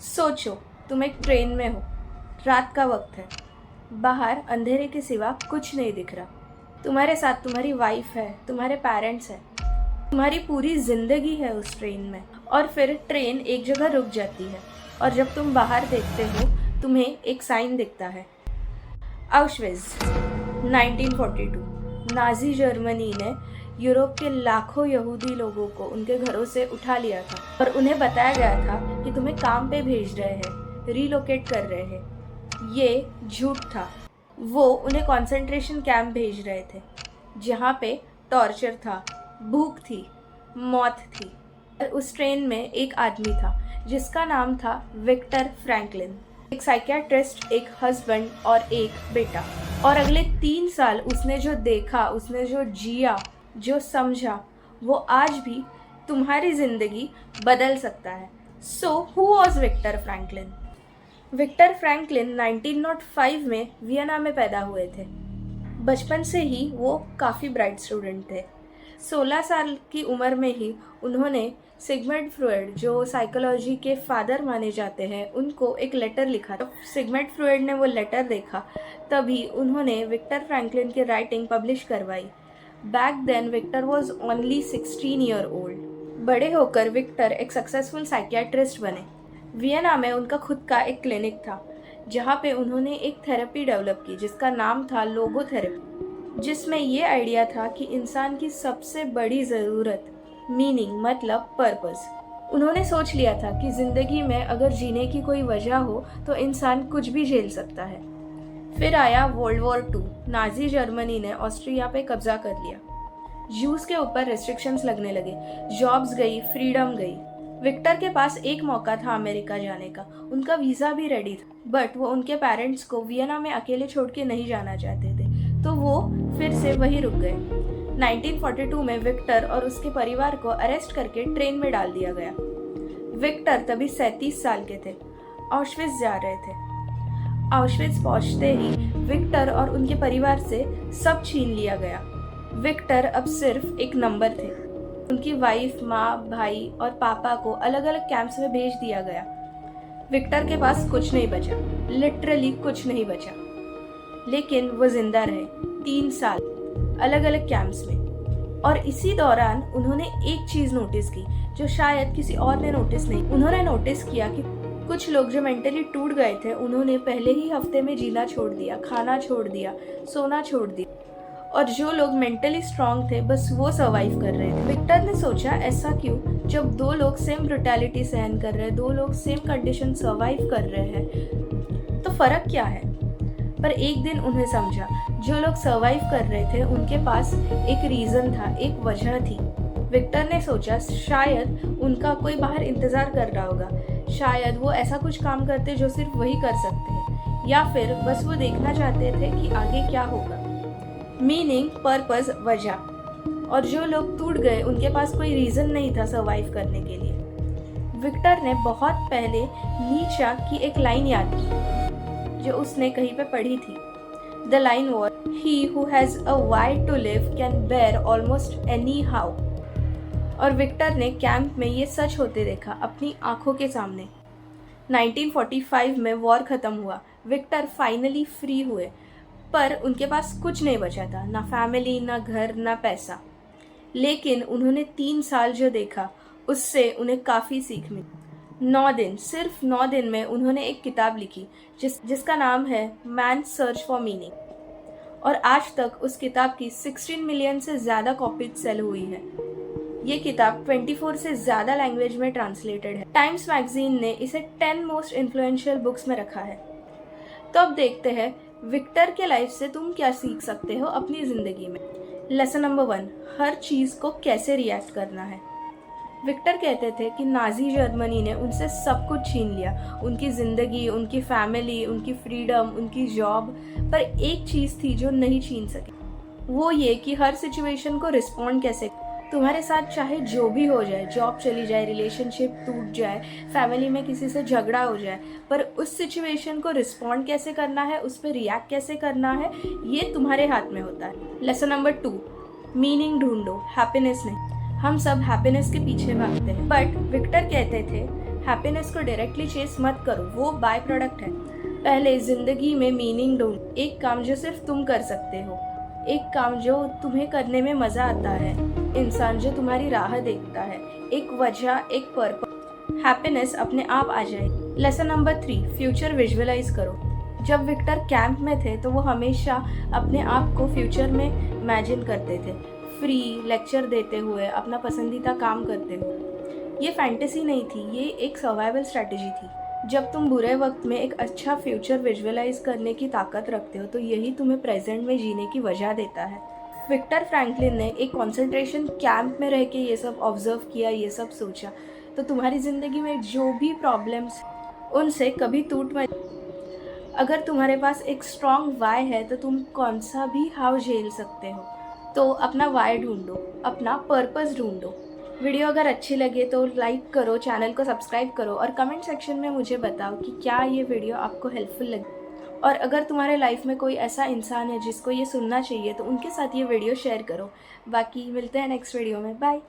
सोचो, तुम एक ट्रेन में हो। रात का वक्त है। बाहर अंधेरे के सिवा कुछ नहीं दिख रहा। तुम्हारे साथ तुम्हारी वाइफ है, तुम्हारे पेरेंट्स हैं, तुम्हारी पूरी जिंदगी है उस ट्रेन में। और फिर ट्रेन एक जगह रुक जाती है और जब तुम बाहर देखते हो तुम्हें एक साइन दिखता है। आउशविट्ज़ 1942। नाजी जर्मनी ने यूरोप के लाखों यहूदी लोगों को उनके घरों से उठा लिया था और उन्हें बताया गया था कि तुम्हें काम पे भेज रहे हैं, रीलोकेट कर रहे हैं। ये झूठ था। वो उन्हें कॉन्सेंट्रेशन कैंप भेज रहे थे जहाँ पे टॉर्चर था, भूख थी, मौत थी। और उस ट्रेन में एक आदमी था जिसका नाम था विक्टर फ्रैंकलिन। एक साइकियाट्रिस्ट, एक हस्बैंड और एक बेटा। और अगले 3 साल उसने जो देखा, उसने जो जिया, जो समझा, वो आज भी तुम्हारी जिंदगी बदल सकता है। So who was Victor Franklin? Victor Franklin 1905 में वियना में पैदा हुए थे। बचपन से ही वो काफ़ी ब्राइट स्टूडेंट थे। 16 साल की उम्र में ही उन्होंने सिगमंड फ्रॉयड, जो साइकोलॉजी के फादर माने जाते हैं, उनको एक लेटर लिखा। जब सिगमंड फ्रॉयड ने वो लेटर देखा तभी उन्होंने विक्टर फ्रैंकलिन की राइटिंग पब्लिश करवाई। Back then Victor was only 16 year old. बड़े होकर विक्टर एक सक्सेसफुल साइकियाट्रिस्ट बने। वियना में उनका खुद का एक क्लिनिक था जहाँ पे उन्होंने एक थेरेपी डेवलप की जिसका नाम था लोगोथेरेपी, जिसमें ये आइडिया था कि इंसान की सबसे बड़ी ज़रूरत मीनिंग, मतलब पर्पस। उन्होंने सोच लिया था कि ज़िंदगी में अगर जीने की कोई वजह हो तो इंसान कुछ भी झेल सकता है। फिर आया वर्ल्ड वॉर 2। नाजी जर्मनी ने ऑस्ट्रिया पे कब्जा कर लिया। ज्यूज के ऊपर रेस्ट्रिक्शंस लगने लगे, जॉब्स गई, फ्रीडम गई। विक्टर के पास एक मौका था अमेरिका जाने का, उनका वीज़ा भी रेडी था, बट वो उनके पेरेंट्स को वियना में अकेले छोड़ के नहीं जाना चाहते थे, तो वो फिर से वहीं रुक गए। 1942 में विक्टर और उसके परिवार को अरेस्ट करके ट्रेन में डाल दिया गया। विक्टर तभी 37 साल के थे। ऑश्विट्ज़ जा रहे थे। ऑश्विट्ज़ पहुंचते ही विक्टर और उनके परिवार से सब छीन लिया गया। विक्टर अब सिर्फ एक नंबर थे। उनकी वाइफ, माँ, भाई और पापा को अलग अलग कैंप्स में भेज दिया गया। विक्टर के पास कुछ नहीं बचा, लिटरली कुछ नहीं बचा। लेकिन वो जिंदा रहे 3 साल अलग अलग कैंप्स में। और इसी दौरान उन्होंने एक चीज नोटिस की जो शायद किसी और ने नोटिस नहीं। उन्होंने नोटिस किया कि कुछ लोग जो मेंटली टूट गए थे उन्होंने पहले ही हफ्ते में जीना छोड़ दिया, खाना छोड़ दिया, सोना छोड़ दिया। और जो लोग मेंटली स्ट्रांग थे बस वो सर्वाइव कर रहे थे। विक्टर ने सोचा ऐसा क्यों, जब 2 लोग सेम ब्रुटैलिटी सहन कर रहे हैं, 2 लोग सेम कंडीशन सर्वाइव कर रहे हैं, तो फर्क क्या है? पर एक दिन उन्हें समझा, जो लोग सर्वाइव कर रहे थे उनके पास एक रीज़न था, एक वजह थी। विक्टर ने सोचा शायद उनका कोई बाहर इंतज़ार कर रहा होगा, शायद वो ऐसा कुछ काम करते जो सिर्फ वही कर सकते हैं, या फिर बस वो देखना चाहते थे कि आगे क्या होगा। मीनिंग, पर्पस, वजह। और जो लोग टूट गए उनके पास कोई रीज़न नहीं था सर्वाइव करने के लिए। विक्टर ने बहुत पहले नीचा की एक लाइन याद की जो उसने कहीं पे पढ़ी थी। The line was, "He who has a why to live can bear almost any how." और विक्टर ने कैंप में ये सच होते देखा अपनी आंखों के सामने। 1945 में वॉर ख़त्म हुआ। विक्टर फाइनली फ्री हुए, पर उनके पास कुछ नहीं बचा था, ना फैमिली, ना घर, ना पैसा। लेकिन उन्होंने 3 साल जो देखा उससे उन्हें काफ़ी सीख मिली। 9 दिन, सिर्फ 9 दिन में उन्होंने एक किताब लिखी जिसका नाम है मैन सर्च फॉर मीनिंग। और आज तक उस किताब की 16 मिलियन से ज़्यादा कॉपीज सेल हुई है। ये किताब 24 से ज़्यादा लैंग्वेज में ट्रांसलेटेड है। टाइम्स मैगजीन ने इसे 10 मोस्ट इन्फ्लुएंशियल बुक्स में रखा है। तो अब देखते हैं विक्टर के लाइफ से तुम क्या सीख सकते हो अपनी ज़िंदगी में। लेसन नंबर 1, हर चीज़ को कैसे रिएक्ट करना है। विक्टर कहते थे कि नाजी जर्मनी ने उनसे सब कुछ छीन लिया, उनकी ज़िंदगी, उनकी फैमिली, उनकी फ्रीडम, उनकी जॉब, पर एक चीज़ थी जो नहीं छीन सकी, वो ये कि हर सिचुएशन को रिस्पॉन्ड कैसे। तुम्हारे साथ चाहे जो भी हो जाए, जॉब चली जाए, रिलेशनशिप टूट जाए, फैमिली में किसी से झगड़ा हो जाए, पर उस सिचुएशन को रिस्पॉन्ड कैसे करना है, उस पर रिएक्ट कैसे करना है, ये तुम्हारे हाथ में होता है। लेसन नंबर 2, मीनिंग ढूंढो, हैप्पीनेस नहीं। हम सब हैप्पीनेस के पीछे भागते हैं, बट विक्टर कहते थे हैप्पीनेस को डायरेक्टली चेस मत करो, वो बाय प्रोडक्ट है। पहले ज़िंदगी में मीनिंग ढूंढो, एक काम जो सिर्फ तुम कर सकते हो, एक काम जो तुम्हें करने में मज़ा आता है, इंसान जो तुम्हारी राह देखता है, एक वजह, एक पर्पस। हैप्पीनेस अपने आप आ जाएगी। लेसन नंबर 3, फ्यूचर विजुअलाइज करो। जब विक्टर कैंप में थे तो वो हमेशा अपने आप को फ्यूचर में इमेजिन करते थे, फ्री लेक्चर देते हुए, अपना पसंदीदा काम करते हुए। ये फैंटेसी नहीं थी, ये एक सर्वाइवल स्ट्रैटेजी थी। जब तुम बुरे वक्त में एक अच्छा फ्यूचर विजुअलाइज करने की ताकत रखते हो तो यही तुम्हें प्रेजेंट में जीने की वजह देता है। विक्टर फ्रैंकलिन ने एक कंसंट्रेशन कैंप में रह के ये सब ऑब्जर्व किया, ये सब सोचा। तो तुम्हारी ज़िंदगी में जो भी प्रॉब्लम्स, उनसे कभी टूट मत। अगर तुम्हारे पास एक स्ट्रॉन्ग वाई है तो तुम कौन सा भी हाव झेल सकते हो। तो अपना वाई ढूंढो, अपना पर्पस ढूंढो। वीडियो अगर अच्छी लगे तो लाइक करो, चैनल को सब्सक्राइब करो और कमेंट सेक्शन में मुझे बताओ कि क्या ये वीडियो आपको हेल्पफुल लगी। और अगर तुम्हारे लाइफ में कोई ऐसा इंसान है जिसको ये सुनना चाहिए तो उनके साथ ये वीडियो शेयर करो। बाकी मिलते हैं नेक्स्ट वीडियो में। बाय।